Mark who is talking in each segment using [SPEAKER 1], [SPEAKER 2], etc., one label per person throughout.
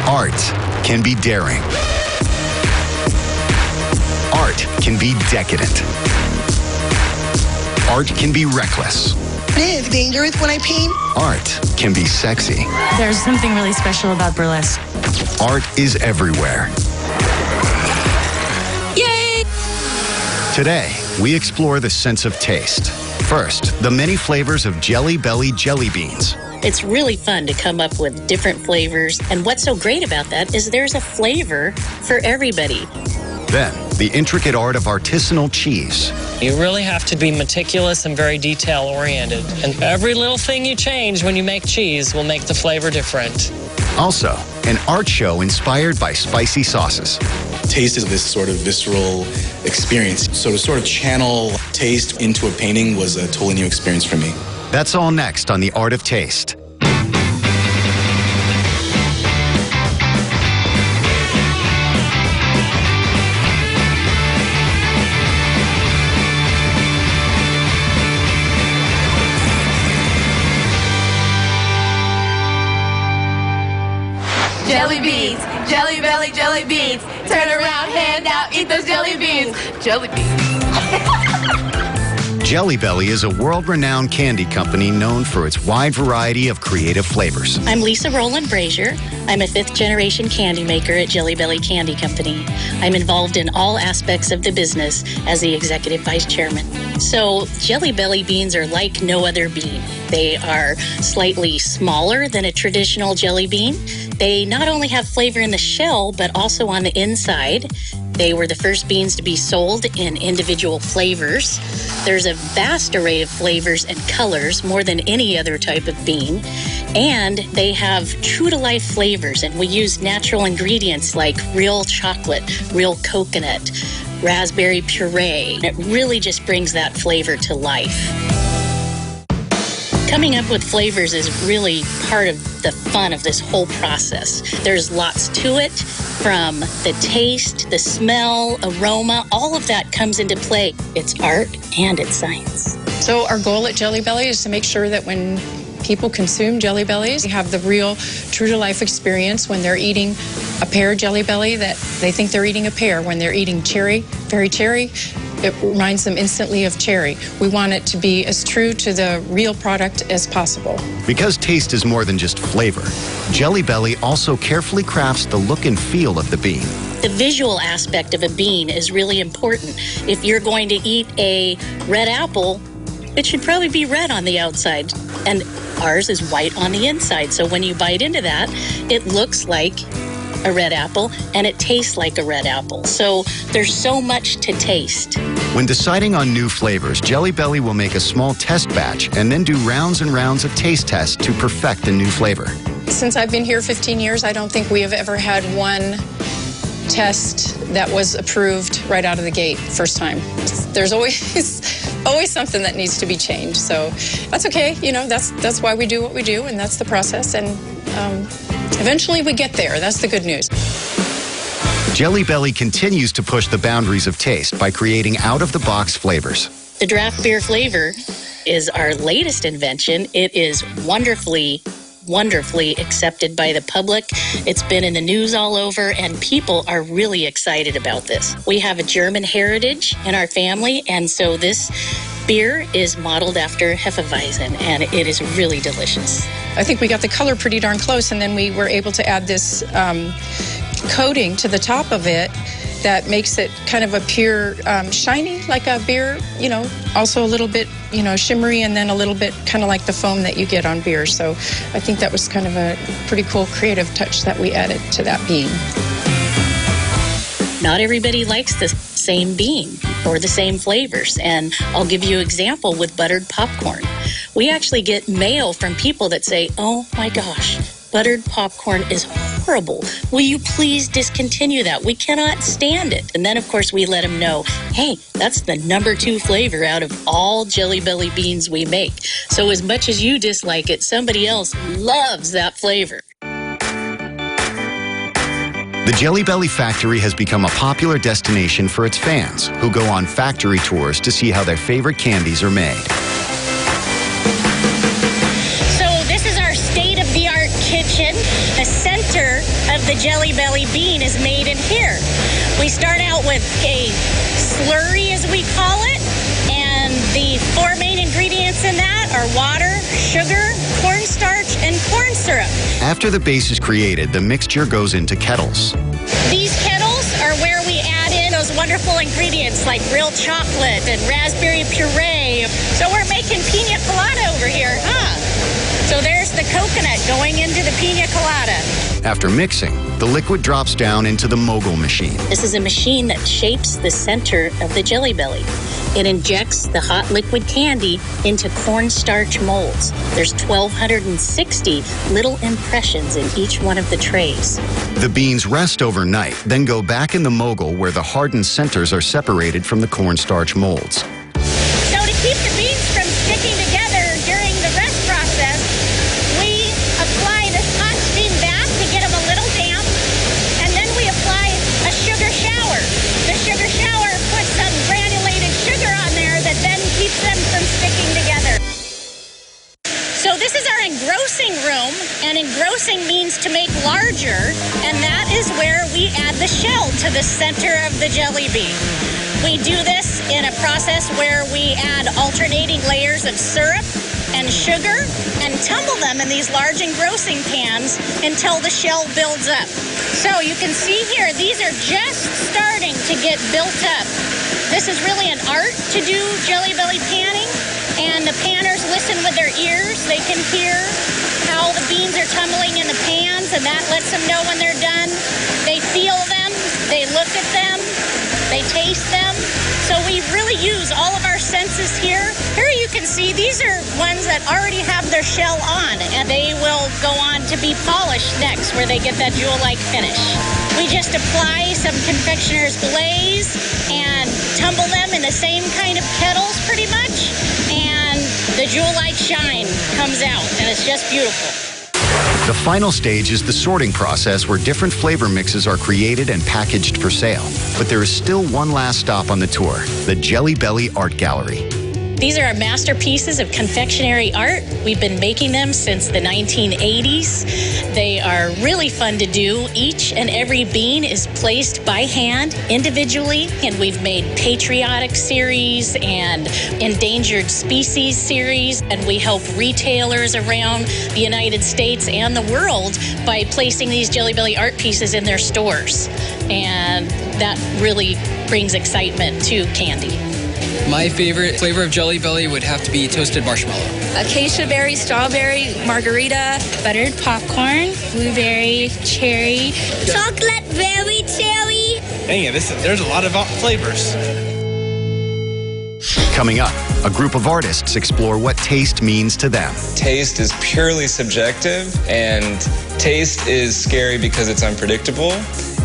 [SPEAKER 1] Art can be daring. Art can be decadent. Art can be reckless.
[SPEAKER 2] It is dangerous when I paint.
[SPEAKER 1] Art can be sexy.
[SPEAKER 3] There's something really special about burlesque.
[SPEAKER 1] Art is everywhere.
[SPEAKER 3] Yay!
[SPEAKER 1] Today, we explore the sense of taste. First, the many flavors of Jelly Belly jelly beans.
[SPEAKER 4] It's really fun to come up with different flavors, and what's so great about that is there's a flavor for everybody.
[SPEAKER 1] Then, the intricate art of artisanal cheese.
[SPEAKER 5] You really have to be meticulous and very detail-oriented. And every little thing you change when you make cheese will make the flavor different.
[SPEAKER 1] Also, an art show inspired by spicy sauces.
[SPEAKER 6] Taste is this sort of visceral experience. So to sort of channel taste into a painting was a totally new experience for me.
[SPEAKER 1] That's all next on The Art of Taste.
[SPEAKER 7] Jelly beans, Jelly Belly jelly beans. Turn around, hand out, eat those jelly beans. Jelly beans.
[SPEAKER 1] Jelly Belly is a world-renowned candy company known for its wide variety of creative flavors.
[SPEAKER 4] I'm Lisa Rowland Brazier. I'm a fifth-generation candy maker at Jelly Belly Candy Company. I'm involved in all aspects of the business as the executive vice chairman. So Jelly Belly beans are like no other bean. They are slightly smaller than a traditional jelly bean. They not only have flavor in the shell, but also on the inside. They were the first beans to be sold in individual flavors. There's a vast array of flavors and colors, more than any other type of bean. And they have true-to-life flavors, and we use natural ingredients like real chocolate, real coconut, raspberry puree. It really just brings that flavor to life. Coming up with flavors is really part of the fun of this whole process. There's lots to it, from the taste, the smell, aroma, all of that comes into play. It's art and it's science.
[SPEAKER 8] So our goal at Jelly Belly is to make sure that when people consume Jelly Bellies, they have the real, true-to-life experience when they're eating a pear Jelly Belly, that they think they're eating a pear. When they're eating cherry, very cherry, it reminds them instantly of cherry. We want it to be as true to the real product as possible.
[SPEAKER 1] Because taste is more than just flavor, Jelly Belly also carefully crafts the look and feel of the bean.
[SPEAKER 4] The visual aspect of a bean is really important. If you're going to eat a red apple, it should probably be red on the outside, and ours is white on the inside. So when you bite into that, it looks like a red apple, and it tastes like a red apple. So there's so much to taste.
[SPEAKER 1] When deciding on new flavors, Jelly Belly will make a small test batch and then do rounds and rounds of taste tests to perfect a new flavor.
[SPEAKER 8] Since I've been here 15 years, I don't think we have ever had one test that was approved right out of the gate first time. There's always something that needs to be changed. So that's okay. You know, that's why we do what we do, and that's the process. And eventually we get there. That's the good news.
[SPEAKER 1] Jelly Belly continues to push the boundaries of taste by creating out-of-the-box flavors.
[SPEAKER 4] The draft beer flavor is our latest invention. It is wonderfully accepted by the public. It's been in the news all over, and people are really excited about this. We have a German heritage in our family, and so this beer is modeled after Hefeweizen, and it is really delicious.
[SPEAKER 8] I think we got the color pretty darn close, and then we were able to add this coating to the top of it that makes it kind of appear shiny like a beer, you know, also a little bit, you know, shimmery, and then a little bit kind of like the foam that you get on beer. So I think that was kind of a pretty cool creative touch that we added to that bean.
[SPEAKER 4] Not everybody likes the same bean or the same flavors, and I'll give you an example with buttered popcorn. We actually get mail from people that say, "Oh my gosh, buttered popcorn is horrible. Will you please discontinue that? We cannot stand it." And then, of course, we let them know, hey, that's the #2 flavor out of all Jelly Belly beans we make. So as much as you dislike it, somebody else loves that flavor.
[SPEAKER 1] The Jelly Belly factory has become a popular destination for its fans, who go on factory tours to see how their favorite candies are made.
[SPEAKER 4] So this is our state-of-the-art kitchen. kitchen. The center of the Jelly Belly bean is made in here. We start out with a slurry, as we call it, and the four main ingredients in that are water, sugar, cornstarch, and corn syrup.
[SPEAKER 1] After the base is created, the mixture goes into kettles.
[SPEAKER 4] These kettles are where we add in those wonderful ingredients like real chocolate and raspberry puree. So we're making pina colada over here, huh? So there's the coconut going into the pina colada.
[SPEAKER 1] After mixing, the liquid drops down into the Mogul machine.
[SPEAKER 4] This is a machine that shapes the center of the Jelly Belly. It injects the hot liquid candy into cornstarch molds. There's 1,260 little impressions in each one of the trays.
[SPEAKER 1] The beans rest overnight, then go back in the Mogul where the hardened centers are separated from the cornstarch molds.
[SPEAKER 4] So to keep the beans from sticking together during the rest process, we apply this hot steam bath to get them a little damp, and then we apply a sugar shower. The sugar shower puts some granulated sugar on there that then keeps them from sticking together. So this is our engrossing room, and engrossing means to make larger, and that is where we add the shell to the center of the jelly bean. We do this in a process where we add alternating layers of syrup and sugar and tumble them in these large engrossing pans until the shell builds up. So you can see here, these are just starting to get built up. This is really an art to do Jelly Belly panning, and the panners listen with their ears. They can hear how the beans are tumbling in the pans, and that lets them know when they're done. They feel them, they look at them, they taste them. So we really use all of our senses here. Here you can see these are ones that already have their shell on, and they will go on to be polished next, where they get that jewel-like finish. We just apply some confectioner's glaze and tumble them in the same kind of kettles pretty much, and the jewel-like shine comes out, and it's just beautiful.
[SPEAKER 1] The final stage is the sorting process where different flavor mixes are created and packaged for sale. But there is still one last stop on the tour, the Jelly Belly Art Gallery.
[SPEAKER 4] These are our masterpieces of confectionery art. We've been making them since the 1980s. They are really fun to do. Each and every bean is placed by hand individually, and we've made patriotic series and endangered species series, and we help retailers around the United States and the world by placing these Jelly Belly art pieces in their stores. And that really brings excitement to candy.
[SPEAKER 9] My favorite flavor of Jelly Belly would have to be toasted marshmallow.
[SPEAKER 3] Acacia berry, strawberry, margarita, buttered popcorn, blueberry, cherry,
[SPEAKER 7] Chocolate berry cherry.
[SPEAKER 10] Dang it, there's a lot of flavors.
[SPEAKER 1] Coming up, a group of artists explore what taste means to them.
[SPEAKER 11] Taste is purely subjective, and taste is scary because it's unpredictable,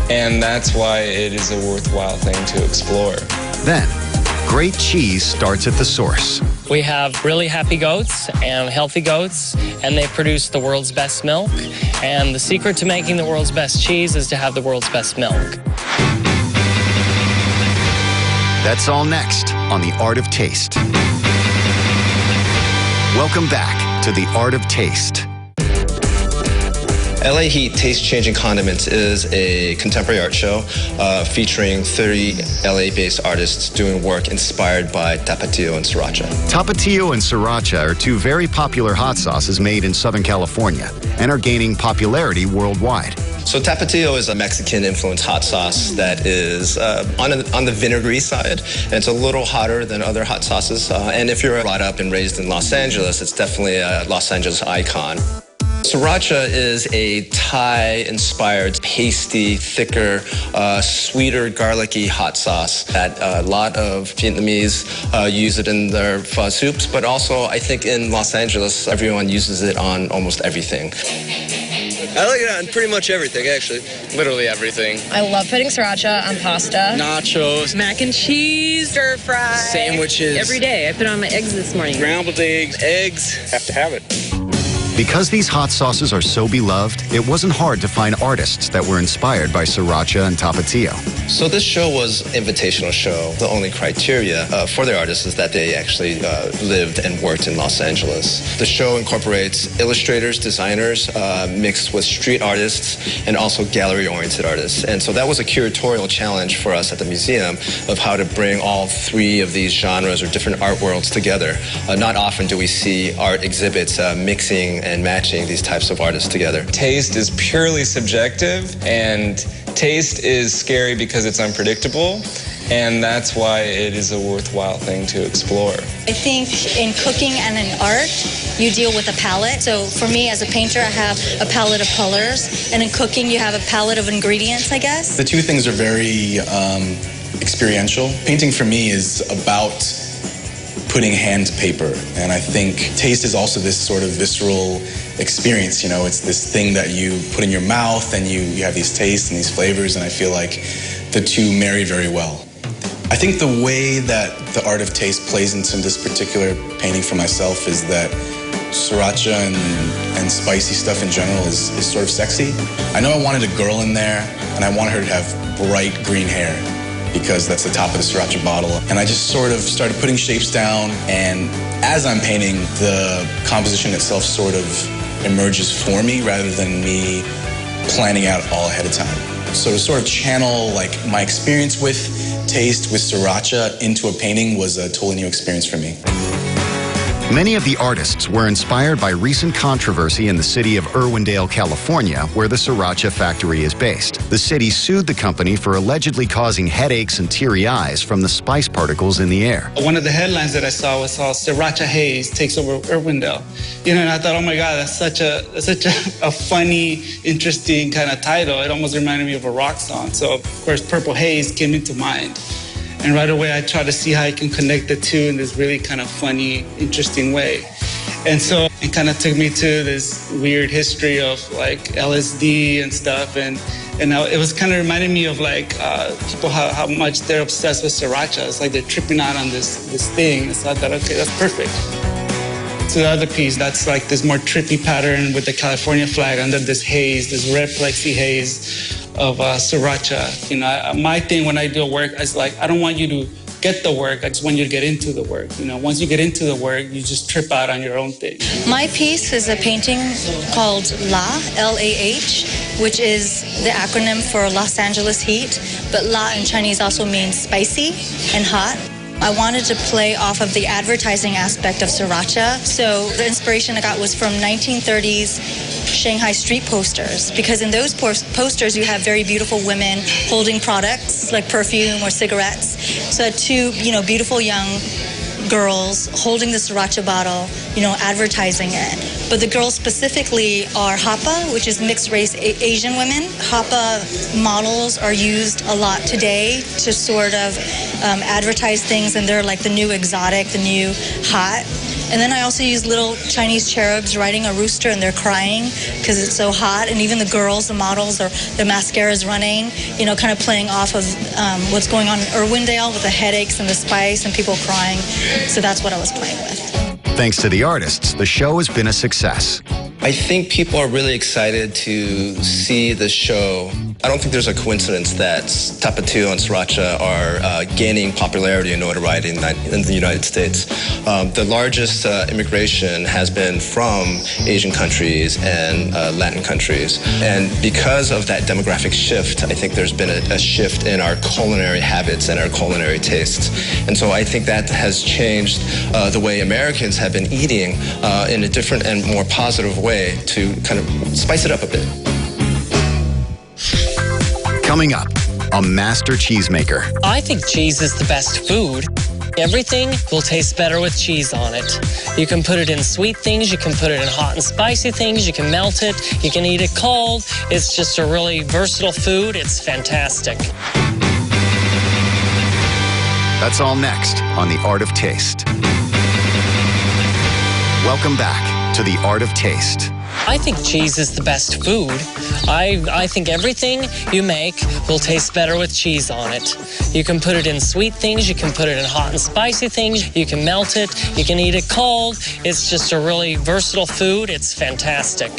[SPEAKER 11] and that's why it is a worthwhile thing to explore.
[SPEAKER 1] Then, great cheese starts at the source.
[SPEAKER 5] We have really happy goats and healthy goats, and they produce the world's best milk. And the secret to making the world's best cheese is to have the world's best milk.
[SPEAKER 1] That's all next on The Art of Taste. Welcome back to The Art of Taste.
[SPEAKER 12] LA Heat Taste Changing Condiments is a contemporary art show featuring 30 LA-based artists doing work inspired by Tapatio and Sriracha.
[SPEAKER 1] Tapatio and Sriracha are two very popular hot sauces made in Southern California and are gaining popularity worldwide.
[SPEAKER 12] So Tapatio is a Mexican-influenced hot sauce that is on the vinegary side, and it's a little hotter than other hot sauces. And if you're brought up and raised in Los Angeles, it's definitely a Los Angeles icon. Sriracha is a Thai-inspired, pasty, thicker, sweeter, garlicky hot sauce that a lot of Vietnamese use it in their pho soups, but also I think in Los Angeles, everyone uses it on almost everything.
[SPEAKER 13] I like it on pretty much everything, actually. Literally everything.
[SPEAKER 14] I love putting sriracha on pasta.
[SPEAKER 13] Nachos.
[SPEAKER 14] Mac and cheese. Stir fry.
[SPEAKER 13] Sandwiches.
[SPEAKER 14] Every day. I put it on my eggs this morning.
[SPEAKER 13] Scrambled eggs. Eggs. Have to have it.
[SPEAKER 1] Because these hot sauces are so beloved, it wasn't hard to find artists that were inspired by Sriracha and Tapatio.
[SPEAKER 12] So this show was an invitational show. The only criteria for the artists is that they actually lived and worked in Los Angeles. The show incorporates illustrators, designers, mixed with street artists and also gallery-oriented artists. And so that was a curatorial challenge for us at the museum of how to bring all three of these genres or different art worlds together. Not often do we see art exhibits mixing and matching these types of artists together.
[SPEAKER 11] Taste is purely subjective, and taste is scary because it's unpredictable, and that's why it is a worthwhile thing to explore.
[SPEAKER 15] I think in cooking and in art, you deal with a palette. So for me as a painter, I have a palette of colors, and in cooking, you have a palette of ingredients, I guess.
[SPEAKER 6] The two things are very experiential. Painting for me is about putting hand to paper, and I think taste is also this sort of visceral experience. You know, it's this thing that you put in your mouth, and you have these tastes and these flavors, and I feel like the two marry very well. I think the way that the art of taste plays into this particular painting for myself is that Sriracha and spicy stuff in general is sort of sexy. I know I wanted a girl in there, and I wanted her to have bright green hair, because that's the top of the Sriracha bottle. And I just sort of started putting shapes down, and as I'm painting, the composition itself sort of emerges for me rather than me planning out all ahead of time. So to sort of channel like my experience with taste with Sriracha into a painting was a totally new experience for me.
[SPEAKER 1] Many of the artists were inspired by recent controversy in the city of Irwindale, California, where the Sriracha factory is based. The city sued the company for allegedly causing headaches and teary eyes from the spice particles in the air.
[SPEAKER 10] One of the headlines that I saw was Sriracha Haze takes over Irwindale. You know, and I thought, oh my God, that's such a funny, interesting kind of title. It almost reminded me of a rock song. So of course, Purple Haze came into mind. And right away, I tried to see how I can connect the two in this really kind of funny, interesting way. And so it kind of took me to this weird history of like LSD and stuff. And it was kind of reminding me of like people, how much they're obsessed with Sriracha. It's like they're tripping out on this thing. And so I thought, okay, that's perfect. So the other piece, that's like this more trippy pattern with the California flag under this haze, this red plexi haze of Sriracha. You know, my thing when I do work is like, I don't want you to get the work, I just want you to get into the work. You know, once you get into the work, you just trip out on your own thing.
[SPEAKER 15] My piece is a painting called LA, L-A-H, which is the acronym for Los Angeles Heat, but La in Chinese also means spicy and hot. I wanted to play off of the advertising aspect of Sriracha. So the inspiration I got was from 1930s Shanghai street posters, because in those posters you have very beautiful women holding products like perfume or cigarettes. So I had two, beautiful young girls holding the Sriracha bottle, advertising it. But the girls specifically are Hapa, which is mixed race Asian women. Hapa models are used a lot today to sort of advertise things, and they're like the new exotic, the new hot. And then I also use little Chinese cherubs riding a rooster, and they're crying because it's so hot. And even the girls, the models, their mascara is running, kind of playing off of what's going on in Irwindale with the headaches and the spice and people crying. So that's what I was playing with.
[SPEAKER 1] Thanks to the artists, the show has been a success.
[SPEAKER 12] I think people are really excited to see the show. I don't think there's a coincidence that Tapatio and Sriracha are gaining popularity and notoriety in the United States. The largest immigration has been from Asian countries and Latin countries. And because of that demographic shift, I think there's been a shift in our culinary habits and our culinary tastes. And so I think that has changed the way Americans have been eating in a different and more positive way to kind of spice it up a bit.
[SPEAKER 1] Coming up, a master cheesemaker.
[SPEAKER 5] I think cheese is the best food. Everything will taste better with cheese on it. You can put it in sweet things, you can put it in hot and spicy things, you can melt it, you can eat it cold. It's just a really versatile food. It's fantastic.
[SPEAKER 1] That's all next on The Art of Taste. Welcome back to The Art of Taste.
[SPEAKER 5] I think cheese is the best food. I think everything you make will taste better with cheese on it. You can put it in sweet things, you can put it in hot and spicy things, you can melt it, you can eat it cold. It's just a really versatile food. It's fantastic.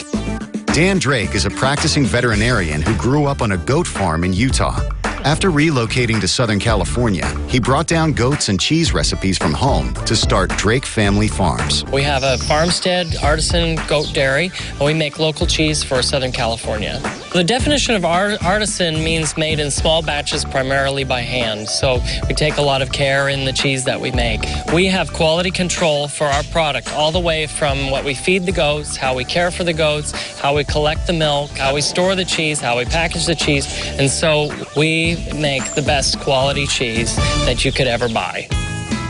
[SPEAKER 1] Dan Drake is a practicing veterinarian who grew up on a goat farm in Utah. After relocating to Southern California, he brought down goats and cheese recipes from home to start Drake Family Farms.
[SPEAKER 5] We have a farmstead artisan goat dairy, and we make local cheese for Southern California. The definition of artisan means made in small batches, primarily by hand. So we take a lot of care in the cheese that we make. We have quality control for our product all the way from what we feed the goats, how we care for the goats, how we collect the milk, how we store the cheese, how we package the cheese. And so we make the best quality cheese that you could ever buy.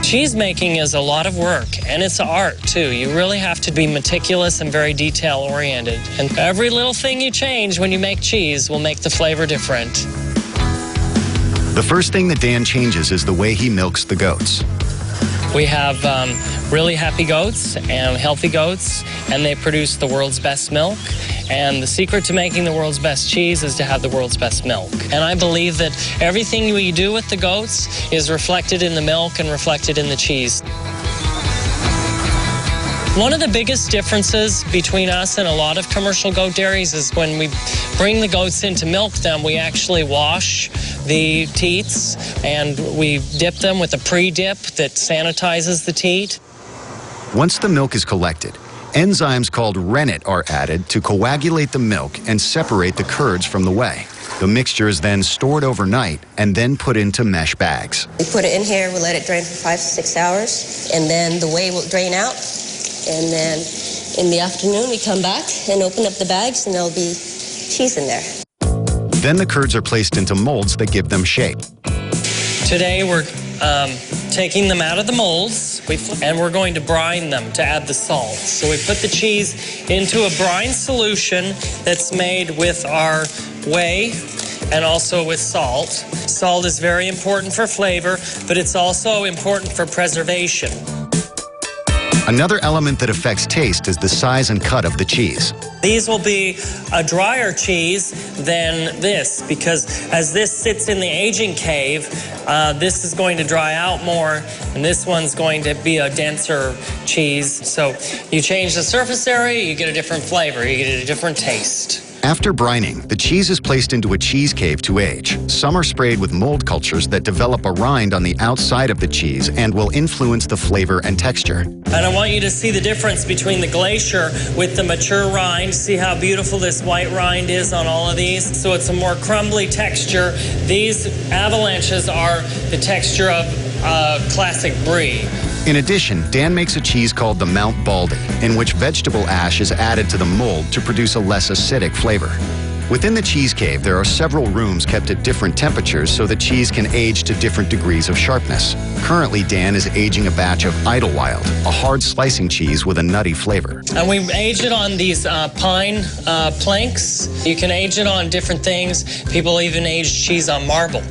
[SPEAKER 5] Cheese making is a lot of work, and it's an art too. You really have to be meticulous and very detail oriented. And every little thing you change when you make cheese will make the flavor different.
[SPEAKER 1] The first thing that Dan changes is the way he milks the goats.
[SPEAKER 5] We have really happy goats and healthy goats, and they produce the world's best milk. And the secret to making the world's best cheese is to have the world's best milk. And I believe that everything we do with the goats is reflected in the milk and reflected in the cheese. One of the biggest differences between us and a lot of commercial goat dairies is when we bring the goats in to milk them, we actually wash the teats and we dip them with a pre-dip that sanitizes the teat.
[SPEAKER 1] Once the milk is collected, enzymes called rennet are added to coagulate the milk and separate the curds from the whey. The mixture is then stored overnight and then put into mesh bags.
[SPEAKER 16] We put it in here, we let it drain for 5 to 6 hours, and then the whey will drain out. And then in the afternoon, we come back and open up the bags, and there'll be cheese in there.
[SPEAKER 1] Then the curds are placed into molds that give them shape.
[SPEAKER 5] Today we're taking them out of the molds and we're going to brine them to add the salt. So we put the cheese into a brine solution that's made with our whey and also with salt. Salt is very important for flavor, but it's also important for preservation.
[SPEAKER 1] Another element that affects taste is the size and cut of the cheese.
[SPEAKER 5] These will be a drier cheese than this, because as this sits in the aging cave, this is going to dry out more, and this one's going to be a denser cheese. So you change the surface area, you get a different flavor, you get a different taste.
[SPEAKER 1] After brining, the cheese is placed into a cheese cave to age. Some are sprayed with mold cultures that develop a rind on the outside of the cheese and will influence the flavor and texture.
[SPEAKER 5] And I want you to see the difference between the glacier with the mature rind. See how beautiful this white rind is on all of these? So it's a more crumbly texture. These avalanches are the texture of classic brie.
[SPEAKER 1] In addition, Dan makes a cheese called the Mount Baldy, in which vegetable ash is added to the mold to produce a less acidic flavor. Within the cheese cave, there are several rooms kept at different temperatures so the cheese can age to different degrees of sharpness. Currently, Dan is aging a batch of Idlewild, a hard slicing cheese with a nutty flavor.
[SPEAKER 5] And we age it on these pine planks. You can age it on different things. People even age cheese on marble.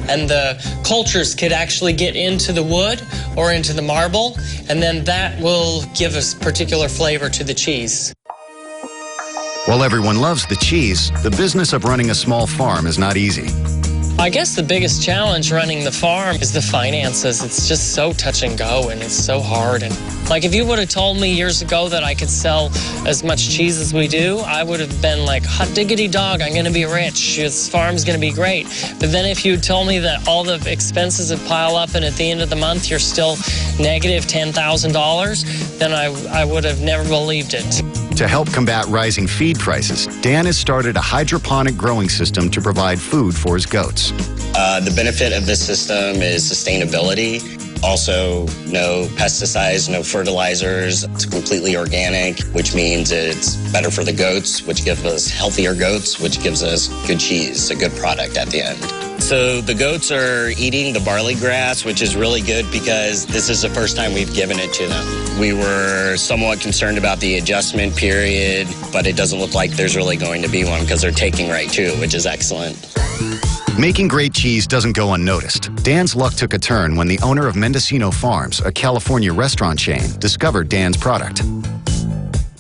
[SPEAKER 5] And the cultures could actually get into the wood or into the marble, and then that will give us particular flavor to the cheese.
[SPEAKER 1] While everyone loves the cheese, the business of running a small farm is not easy.
[SPEAKER 5] I guess the biggest challenge running the farm is the finances. It's just so touch and go, and it's so hard. And like, if you would have told me years ago that I could sell as much cheese as we do, I would have been like, hot diggity dog, I'm going to be rich. This farm's going to be great. But then if you told me that all the expenses would pile up and at the end of the month you're still negative $10,000, then I would have never believed it.
[SPEAKER 1] To help combat rising feed prices, Dan has started a hydroponic growing system to provide food for his goats.
[SPEAKER 17] The benefit of this system is sustainability. Also, no pesticides, no fertilizers. It's completely organic, which means it's better for the goats, which gives us healthier goats, which gives us good cheese, a good product at the end. So the goats are eating the barley grass, which is really good because this is the first time we've given it to them. We were somewhat concerned about the adjustment period, but it doesn't look like there's really going to be one because they're taking right to it, which is excellent.
[SPEAKER 1] Making great cheese doesn't go unnoticed. Dan's luck took a turn when the owner of Mendocino Farms, a California restaurant chain, discovered Dan's product.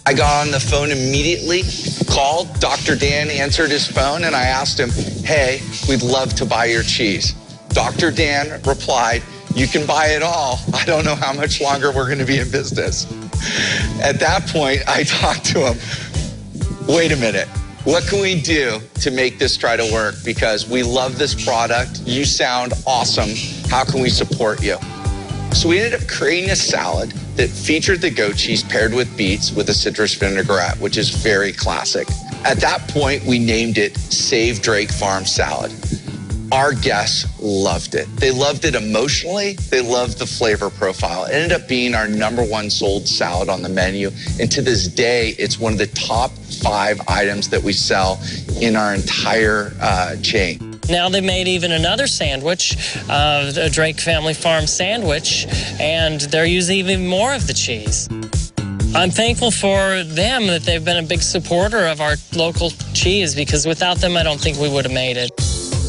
[SPEAKER 18] I got on the phone immediately, called, Dr. Dan answered his phone, and I asked him, hey, we'd love to buy your cheese. Dr. Dan replied, you can buy it all. I don't know how much longer we're going to be in business. At that point, I talked to him. Wait a minute. What can we do to make this try to work? Because we love this product. You sound awesome. How can we support you? So we ended up creating a salad that featured the goat cheese paired with beets with a citrus vinaigrette, which is very classic. At that point, we named it Save Drake Farm Salad. Our guests loved it. They loved it emotionally. They loved the flavor profile. It ended up being our #1 sold salad on the menu. And to this day, it's one of the top 5 items that we sell in our entire chain.
[SPEAKER 5] Now they made even another sandwich, a Drake Family Farm sandwich, and they're using even more of the cheese. I'm thankful for them that they've been a big supporter of our local cheese, because without them, I don't think we would have made it.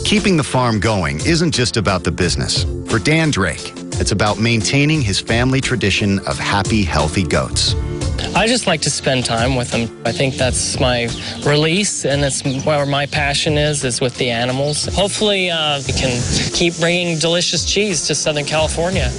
[SPEAKER 1] Keeping the farm going isn't just about the business. For Dan Drake, it's about maintaining his family tradition of happy, healthy goats.
[SPEAKER 5] I just like to spend time with them. I think that's my release, and that's where my passion is with the animals. Hopefully, we can keep bringing delicious cheese to Southern California.